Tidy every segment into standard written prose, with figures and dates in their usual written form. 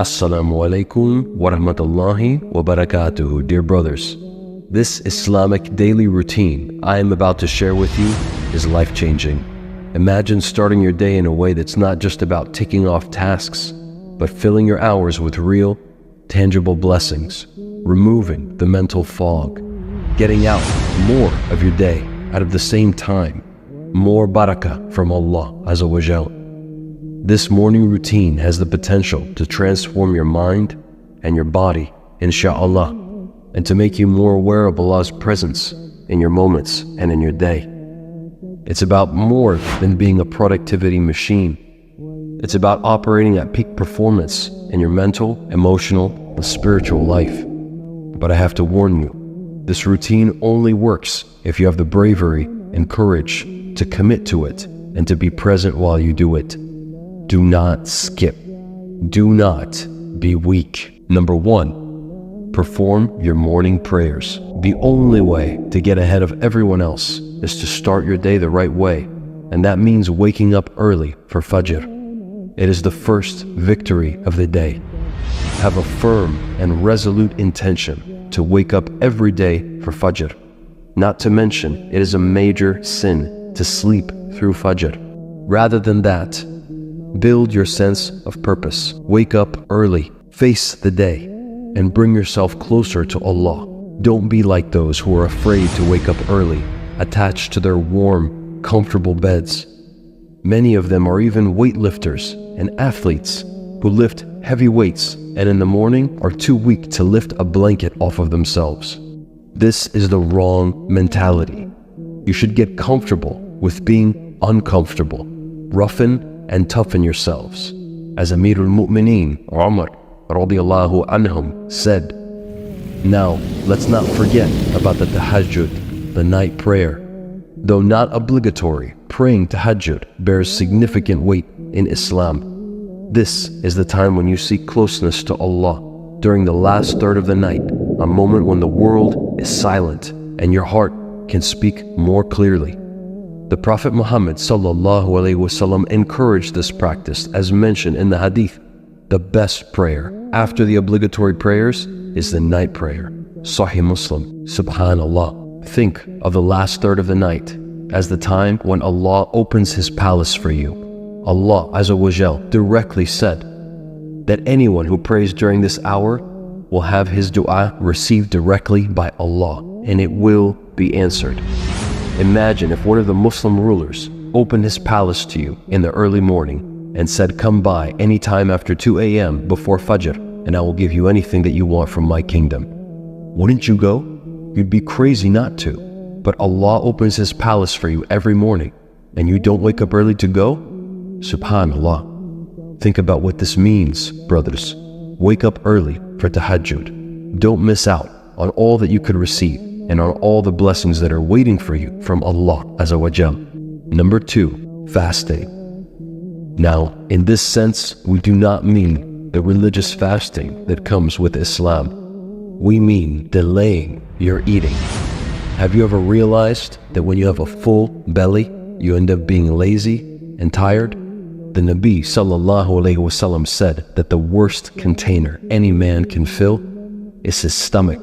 Assalamu alaikum wa rahmatullahi wa barakatuhu, dear brothers. This Islamic daily routine I am about to share with you is life-changing. Imagine starting your day in a way that's not just about ticking off tasks, but filling your hours with real, tangible blessings, removing the mental fog, getting out more of your day out of the same time, more barakah from Allah Azza wa Jal. This morning routine has the potential to transform your mind and your body, insha'Allah, and to make you more aware of Allah's presence in your moments and in your day. It's about more than being a productivity machine. It's about operating at peak performance in your mental, emotional, and spiritual life. But I have to warn you, this routine only works if you have the bravery and courage to commit to it and to be present while you do it. Do not skip. Do not be weak. Number 1, perform your morning prayers. The only way to get ahead of everyone else is to start your day the right way, and that means waking up early for Fajr. It is the first victory of the day. Have a firm and resolute intention to wake up every day for Fajr. Not to mention, it is a major sin to sleep through Fajr. Rather than that, build your sense of purpose. Wake up early, face the day, and bring yourself closer to Allah. Don't be like those who are afraid to wake up early, attached to their warm, comfortable beds. Many of them are even weightlifters and athletes who lift heavy weights and in the morning are too weak to lift a blanket off of themselves. This is the wrong mentality. You should get comfortable with being uncomfortable. Roughen and toughen yourselves. As Amirul Mu'mineen Umar radiyallahu anhum said. Now, let's not forget about the tahajjud, the night prayer. Though not obligatory, praying tahajjud bears significant weight in Islam. This is the time when you seek closeness to Allah during the last third of the night, a moment when the world is silent and your heart can speak more clearly. The Prophet Muhammad ﷺ encouraged this practice as mentioned in the hadith. The best prayer after the obligatory prayers is the night prayer. Sahih Muslim. Subhanallah. Think of the last third of the night as the time when Allah opens His palace for you. Allah Azza wa Jal directly said that anyone who prays during this hour will have his dua received directly by Allah and it will be answered. Imagine if one of the Muslim rulers opened his palace to you in the early morning and said, come by any time after 2 a.m. before Fajr and I will give you anything that you want from my kingdom. Wouldn't you go? You'd be crazy not to. But Allah opens His palace for you every morning and you don't wake up early to go? Subhanallah. Think about what this means, brothers. Wake up early for tahajjud. Don't miss out on all that you could receive and on all the blessings that are waiting for you from Allah Azza wa Jal. Number 2, fasting. Now, in this sense, we do not mean the religious fasting that comes with Islam. We mean delaying your eating. Have you ever realized that when you have a full belly, you end up being lazy and tired? The Nabi sallallahu alayhi wasallam said that the worst container any man can fill is his stomach.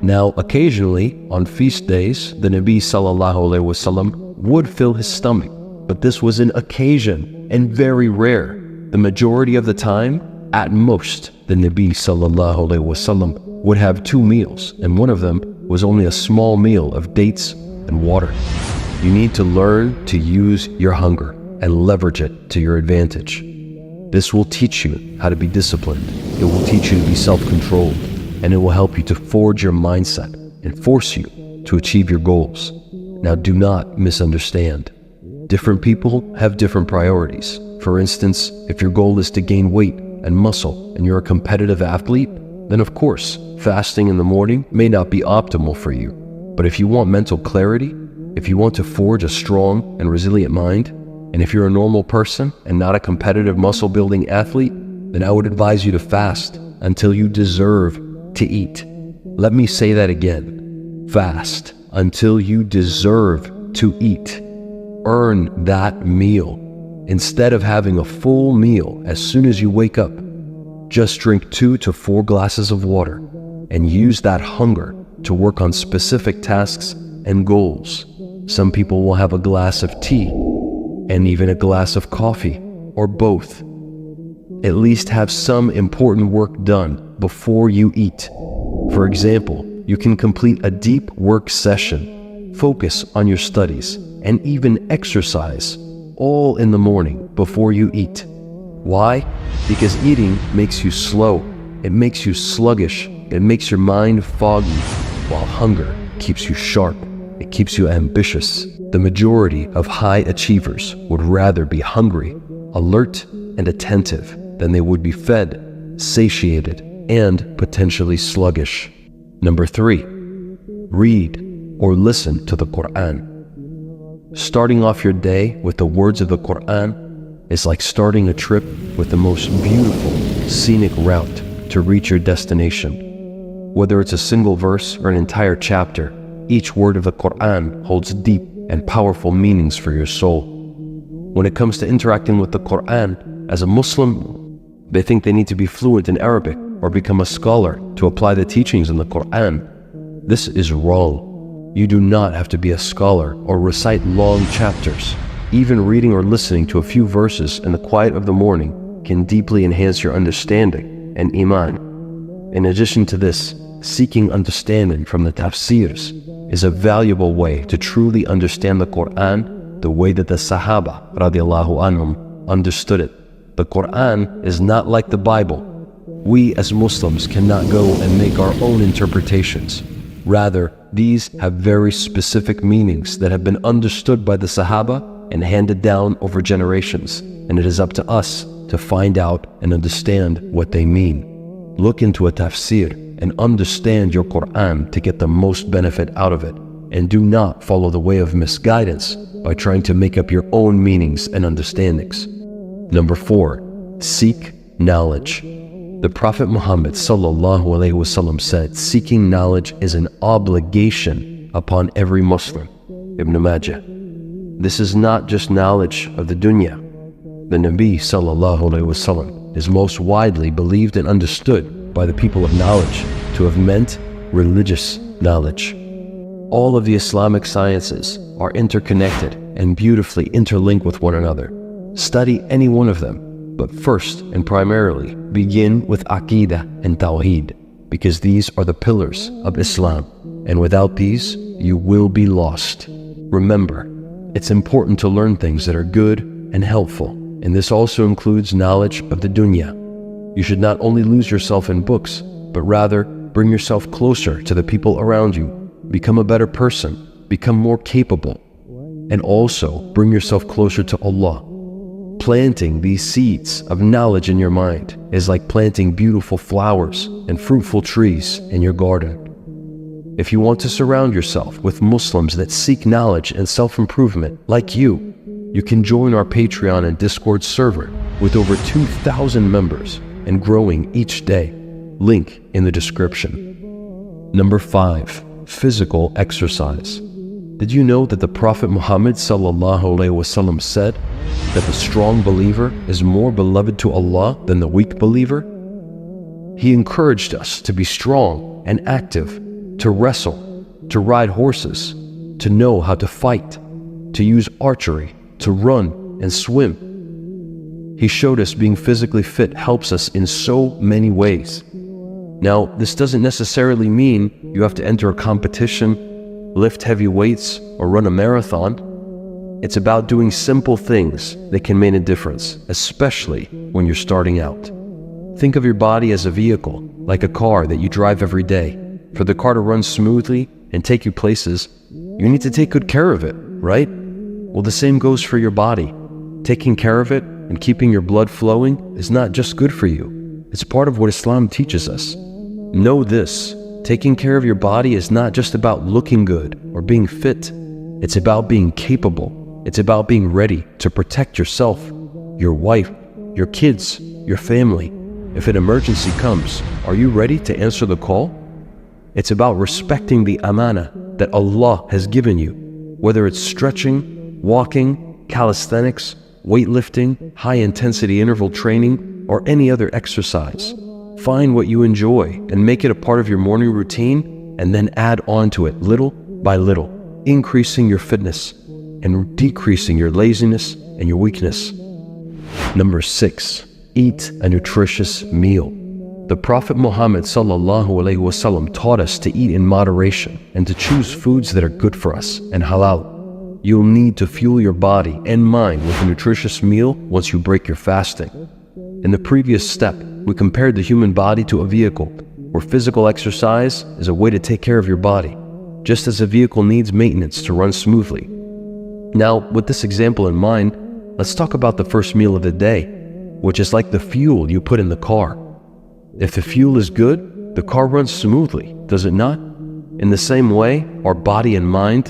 Now, occasionally, on feast days, the Nabi sallallahu alayhi wasallam would fill his stomach, but this was an occasion and very rare. The majority of the time, at most, the Nabi sallallahu alayhi wasallam would have 2 meals, and one of them was only a small meal of dates and water. You need to learn to use your hunger and leverage it to your advantage. This will teach you how to be disciplined. It will teach you to be self-controlled. And it will help you to forge your mindset and force you to achieve your goals. Now, do not misunderstand. Different people have different priorities. For instance, if your goal is to gain weight and muscle and you're a competitive athlete, then of course, fasting in the morning may not be optimal for you. But if you want mental clarity, if you want to forge a strong and resilient mind, and if you're a normal person and not a competitive muscle-building athlete, then I would advise you to fast until you deserve to eat. Let me say that again. Fast until you deserve to eat. Earn that meal. Instead of having a full meal as soon as you wake up, Just drink 2 to 4 glasses of water and use that hunger to work on specific tasks and goals. Some people will have a glass of tea and even a glass of coffee, or both. At least have some important work done before you eat. For example, you can complete a deep work session, focus on your studies, and even exercise, all in the morning before you eat. Why? Because eating makes you slow, it makes you sluggish, it makes your mind foggy, while hunger keeps you sharp, it keeps you ambitious. The majority of high achievers would rather be hungry, alert, and attentive than they would be fed, satiated, and potentially sluggish. Number 3, read or listen to the Quran. Starting off your day with the words of the Quran is like starting a trip with the most beautiful, scenic route to reach your destination. Whether it's a single verse or an entire chapter, each word of the Quran holds deep and powerful meanings for your soul. When it comes to interacting with the Quran, as a Muslim, they think they need to be fluent in Arabic or become a scholar to apply the teachings in the Quran. This is wrong. You do not have to be a scholar or recite long chapters. Even reading or listening to a few verses in the quiet of the morning can deeply enhance your understanding and iman. In addition to this, seeking understanding from the tafsirs is a valuable way to truly understand the Quran the way that the Sahaba radiallahu anhum understood it. The Quran is not like the Bible. We as Muslims cannot go and make our own interpretations. Rather, these have very specific meanings that have been understood by the Sahaba and handed down over generations, and it is up to us to find out and understand what they mean. Look into a tafsir and understand your Quran to get the most benefit out of it, and do not follow the way of misguidance by trying to make up your own meanings and understandings. Number 4, seek knowledge. The Prophet Muhammad ﷺ said, seeking knowledge is an obligation upon every Muslim. Ibn Majah. This is not just knowledge of the dunya. The Nabi ﷺ is most widely believed and understood by the people of knowledge to have meant religious knowledge. All of the Islamic sciences are interconnected and beautifully interlinked with one another. Study any one of them, but first and primarily begin with Aqeedah and Tawheed, because these are the pillars of Islam, and without these, you will be lost. Remember, it's important to learn things that are good and helpful, and this also includes knowledge of the dunya. You should not only lose yourself in books, but rather bring yourself closer to the people around you, become a better person, become more capable, and also bring yourself closer to Allah. Planting these seeds of knowledge in your mind is like planting beautiful flowers and fruitful trees in your garden. If you want to surround yourself with Muslims that seek knowledge and self-improvement like you can join our Patreon and Discord server with over 2,000 members and growing each day. Link in the description. Number 5, physical exercise. Did you know that the Prophet Muhammad ﷺ said that the strong believer is more beloved to Allah than the weak believer? He encouraged us to be strong and active, to wrestle, to ride horses, to know how to fight, to use archery, to run and swim. He showed us being physically fit helps us in so many ways. Now, this doesn't necessarily mean you have to enter a competition, lift heavy weights, or run a marathon. It's about doing simple things that can make a difference, especially when you're starting out. Think of your body as a vehicle, like a car that you drive every day. For the car to run smoothly and take you places, you need to take good care of it, right? Well, the same goes for your body. Taking care of it and keeping your blood flowing is not just good for you. It's part of what Islam teaches us. Know this. Taking care of your body is not just about looking good or being fit. It's about being capable. It's about being ready to protect yourself, your wife, your kids, your family. If an emergency comes, are you ready to answer the call? It's about respecting the amana that Allah has given you, whether it's stretching, walking, calisthenics, weightlifting, high-intensity interval training, or any other exercise. Find what you enjoy and make it a part of your morning routine, and then add on to it little by little, increasing your fitness and decreasing your laziness and your weakness. Number 6, eat a nutritious meal. The Prophet Muhammad ﷺ taught us to eat in moderation and to choose foods that are good for us and halal. You'll need to fuel your body and mind with a nutritious meal once you break your fasting. In the previous step, we compared the human body to a vehicle, where physical exercise is a way to take care of your body, just as a vehicle needs maintenance to run smoothly. Now, with this example in mind, let's talk about the first meal of the day, which is like the fuel you put in the car. If the fuel is good, the car runs smoothly, does it not? In the same way, our body and mind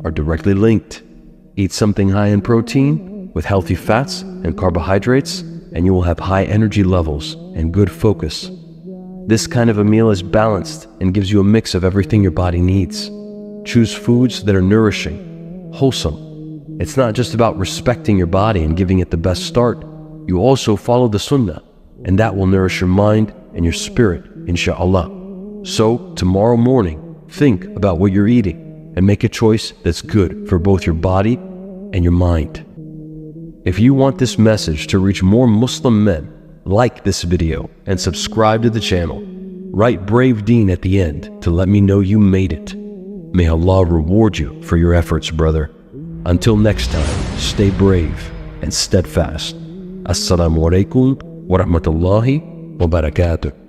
are directly linked. Eat something high in protein, with healthy fats and carbohydrates, and you will have high energy levels and good focus. This kind of a meal is balanced and gives you a mix of everything your body needs. Choose foods that are nourishing, wholesome. It's not just about respecting your body and giving it the best start. You also follow the sunnah, and that will nourish your mind and your spirit, inshallah. So, tomorrow morning, think about what you're eating and make a choice that's good for both your body and your mind. If you want this message to reach more Muslim men, like this video and subscribe to the channel. Write Brave Deen at the end to let me know you made it. May Allah reward you for your efforts, brother. Until next time, stay brave and steadfast. Assalamu alaikum wa rahmatullahi wa barakatuh.